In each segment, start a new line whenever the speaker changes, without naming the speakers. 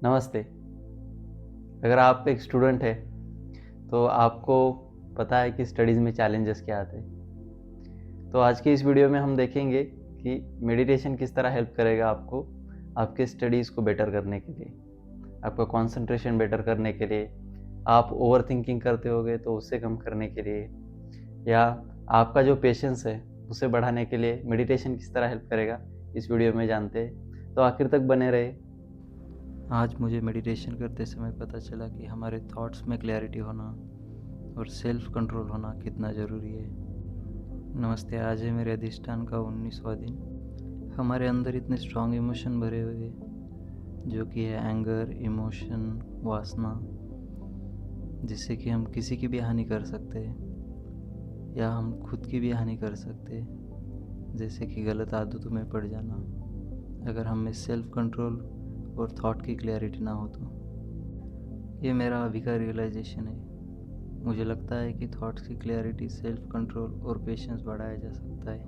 नमस्ते। अगर आप एक स्टूडेंट हैं तो आपको पता है कि स्टडीज़ में चैलेंजेस क्या आते हैं। तो आज की इस वीडियो में हम देखेंगे कि मेडिटेशन किस तरह हेल्प करेगा आपको आपके स्टडीज़ को बेटर करने के लिए, आपका कंसंट्रेशन बेटर करने के लिए, आप ओवरथिंकिंग करते होगे तो उसे कम करने के लिए, या आपका जो पेशेंस है उसे बढ़ाने के लिए मेडिटेशन किस तरह हेल्प करेगा, इस वीडियो में जानते हैं। तो आखिर तक बने रहे।
आज मुझे मेडिटेशन करते समय पता चला कि हमारे थॉट्स में क्लैरिटी होना और सेल्फ कंट्रोल होना कितना ज़रूरी है। नमस्ते। आज है मेरे अधिष्ठान का 19वां दिन। हमारे अंदर इतने स्ट्रॉन्ग इमोशन भरे हुए जो कि है एंगर, इमोशन, वासना, जिससे कि हम किसी की भी हानि कर सकते हैं या हम खुद की भी हानि कर सकते हैं, जैसे कि गलत आदतों में पड़ जाना अगर हम में सेल्फ कंट्रोल और थॉट की क्लैरिटी ना हो तो। ये मेरा अभी का रियलाइजेशन है। मुझे लगता है कि थॉट्स की क्लैरिटी, सेल्फ कंट्रोल और पेशेंस बढ़ाया जा सकता है,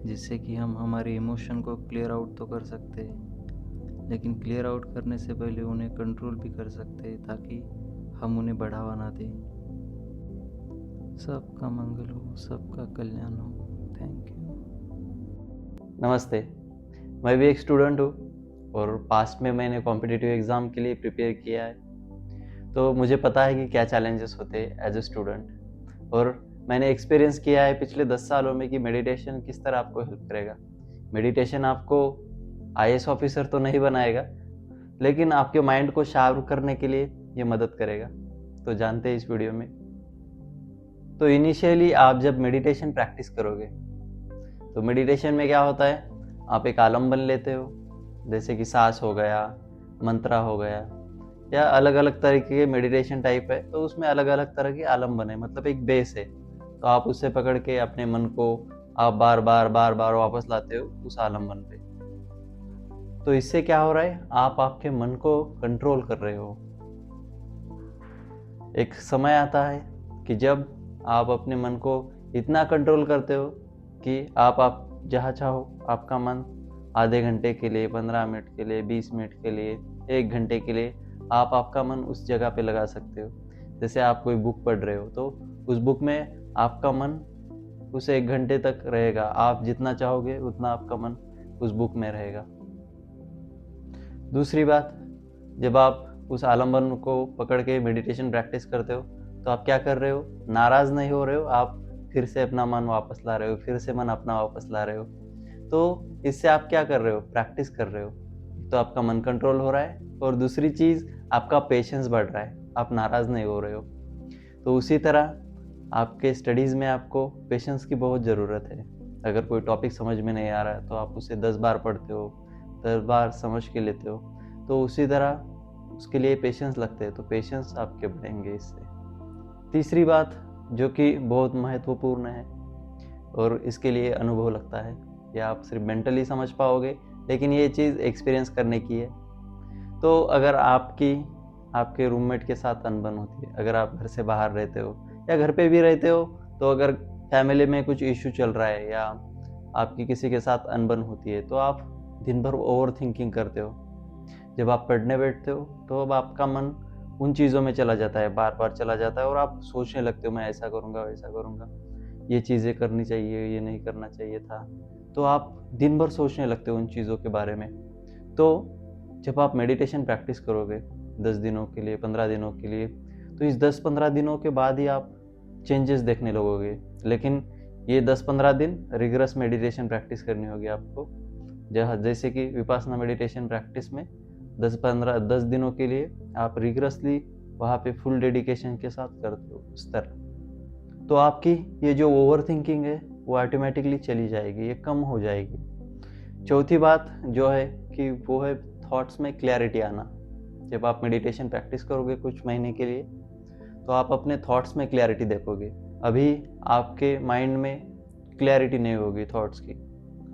जिससे कि हम हमारे इमोशन को क्लियर आउट तो कर सकते हैं, लेकिन क्लियर आउट करने से पहले उन्हें कंट्रोल भी कर सकते हैं ताकि हम उन्हें बढ़ावा ना दें। सबका मंगल हो, सबका कल्याण हो। Thank you.
नमस्ते। मैं भी एक स्टूडेंट हूँ और पास्ट में मैंने कॉम्पिटिटिव एग्ज़ाम के लिए प्रिपेयर किया है, तो मुझे पता है कि क्या चैलेंजेस होते हैं एज अ स्टूडेंट। और मैंने एक्सपीरियंस किया है पिछले 10 सालों में कि मेडिटेशन किस तरह आपको हेल्प करेगा। मेडिटेशन आपको आईएएस ऑफिसर तो नहीं बनाएगा, लेकिन आपके माइंड को शार्प करने के लिए ये मदद करेगा। तो जानते हैं इस वीडियो में। तो इनिशियली आप जब मेडिटेशन प्रैक्टिस करोगे तो मेडिटेशन में क्या होता है, आप एक आलम्बन लेते हो, जैसे कि सांस हो गया, मंत्रा हो गया, या अलग अलग तरीके के मेडिटेशन टाइप है, तो उसमें अलग अलग तरह के आलम्बन है, मतलब एक बेस है। तो आप उससे पकड़ के अपने मन को आप बार बार वापस लाते हो उस आलम्बन पे। तो इससे क्या हो रहा है, आप आपके मन को कंट्रोल कर रहे हो। एक समय आता है कि जब आप अपने मन को इतना कंट्रोल करते हो कि आप जहाँ चाहो आपका मन आधे घंटे के लिए, 15 मिनट के लिए, 20 मिनट के लिए, 1 घंटे के लिए आप आपका मन उस जगह पे लगा सकते हो। जैसे आप कोई बुक पढ़ रहे हो तो उस बुक में आपका मन उस 1 घंटे तक रहेगा। आप जितना चाहोगे उतना आपका मन उस बुक में रहेगा। दूसरी बात, जब आप उस आलम्बन को पकड़ के मेडिटेशन प्रैक्टिस करते हो तो आप क्या कर रहे हो, नाराज़ नहीं हो रहे हो, आप फिर से अपना मन वापस ला रहे हो, फिर से मन अपना वापस ला रहे हो। तो इससे आप क्या कर रहे हो, प्रैक्टिस कर रहे हो। तो आपका मन कंट्रोल हो रहा है और दूसरी चीज़ आपका पेशेंस बढ़ रहा है, आप नाराज़ नहीं हो रहे हो। तो उसी तरह आपके स्टडीज़ में आपको पेशेंस की बहुत ज़रूरत है। अगर कोई टॉपिक समझ में नहीं आ रहा है तो आप उसे 10 बार पढ़ते हो, 10 बार समझ के लेते हो। तो उसी तरह उसके लिए पेशेंस लगते हैं, तो पेशेंस आपके बढ़ेंगे इससे। तीसरी बात जो कि बहुत महत्वपूर्ण है और इसके लिए अनुभव लगता है, या आप सिर्फ मेंटली समझ पाओगे, लेकिन ये चीज़ एक्सपीरियंस करने की है। तो अगर आपके रूममेट के साथ अनबन होती है, अगर आप घर से बाहर रहते हो या घर पे भी रहते हो, तो अगर फैमिली में कुछ इश्यू चल रहा है या आपकी किसी के साथ अनबन होती है, तो आप दिन भर ओवर थिंकिंग करते हो। जब आप पढ़ने बैठते हो तो अब आपका मन उन चीज़ों में चला जाता है, बार बार चला जाता है और आप सोचने लगते हो, मैं ऐसा करूँगा, वैसा करूँगा, ये चीज़ें करनी चाहिए, ये नहीं करना चाहिए था। तो आप दिन भर सोचने लगते हो उन चीज़ों के बारे में। तो जब आप मेडिटेशन प्रैक्टिस करोगे 10 दिनों के लिए, 15 दिनों के लिए, तो इस 10-15 दिनों के बाद ही आप चेंजेस देखने लगोगे। लेकिन ये 10-15 दिन रिगरस मेडिटेशन प्रैक्टिस करनी होगी आपको। जैसे कि विपासना मेडिटेशन प्रैक्टिस में 10 दिनों के लिए आप रिगरसली वहाँ पे फुल डेडिकेशन के साथ करते हो उस तरह। तो आपकी ये जो ओवरथिंकिंग है वो ऑटोमेटिकली चली जाएगी, ये कम हो जाएगी। चौथी बात जो है कि वो है थॉट्स में क्लैरिटी आना। जब आप मेडिटेशन प्रैक्टिस करोगे कुछ महीने के लिए तो आप अपने थॉट्स में क्लैरिटी देखोगे। अभी आपके माइंड में क्लैरिटी नहीं होगी थॉट्स की।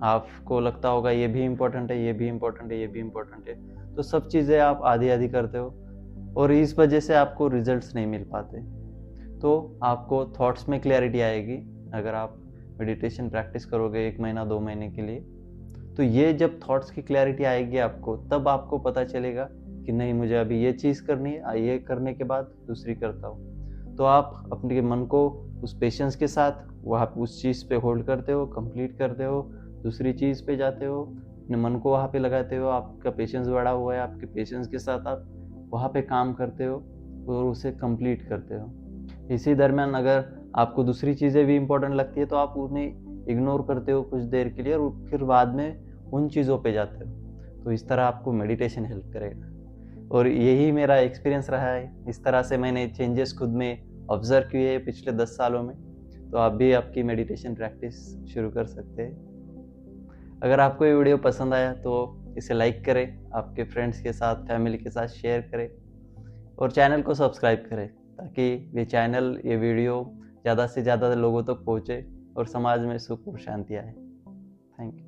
आपको लगता होगा ये भी इम्पोर्टेंट है, ये भी इम्पोर्टेंट है, ये भी इम्पोर्टेंट है। तो सब चीज़ें आप आधी-आधी करते हो और इस वजह से आपको रिजल्ट्स नहीं मिल पाते। तो आपको थॉट्स में क्लैरिटी आएगी अगर आप मेडिटेशन प्रैक्टिस करोगे 1 महीना 2 महीने के लिए। तो ये जब थॉट्स की क्लैरिटी आएगी आपको, तब आपको पता चलेगा कि नहीं, मुझे अभी ये चीज़ करनी है, ये करने के बाद दूसरी करता हूँ। तो आप अपने मन को उस पेशेंस के साथ वहाँ पे उस चीज़ पे होल्ड करते हो, कंप्लीट करते हो, दूसरी चीज़ पे जाते हो, अपने मन को वहाँ पे लगाते हो, आपका पेशेंस बढ़ा हुआ है, आपके पेशेंस के साथ आप वहाँ पे काम करते हो और उसे कंप्लीट करते हो। इसी दरमियान अगर आपको दूसरी चीज़ें भी इम्पोर्टेंट लगती है तो आप उन्हें इग्नोर करते हो कुछ देर के लिए और फिर बाद में उन चीज़ों पे जाते हो। तो इस तरह आपको मेडिटेशन हेल्प करेगा और यही मेरा एक्सपीरियंस रहा है। इस तरह से मैंने चेंजेस खुद में ऑब्ज़र्व किए हैं पिछले 10 सालों में। तो आप भी आपकी मेडिटेशन प्रैक्टिस शुरू कर सकते हैं। अगर आपको ये वीडियो पसंद आया तो इसे लाइक करें, आपके फ्रेंड्स के साथ, फैमिली के साथ शेयर करें और चैनल को सब्सक्राइब करें ताकि ये वीडियो ज़्यादा से ज़्यादा लोगों तक पहुँचे और समाज में सुख और शांति आए। Thank you.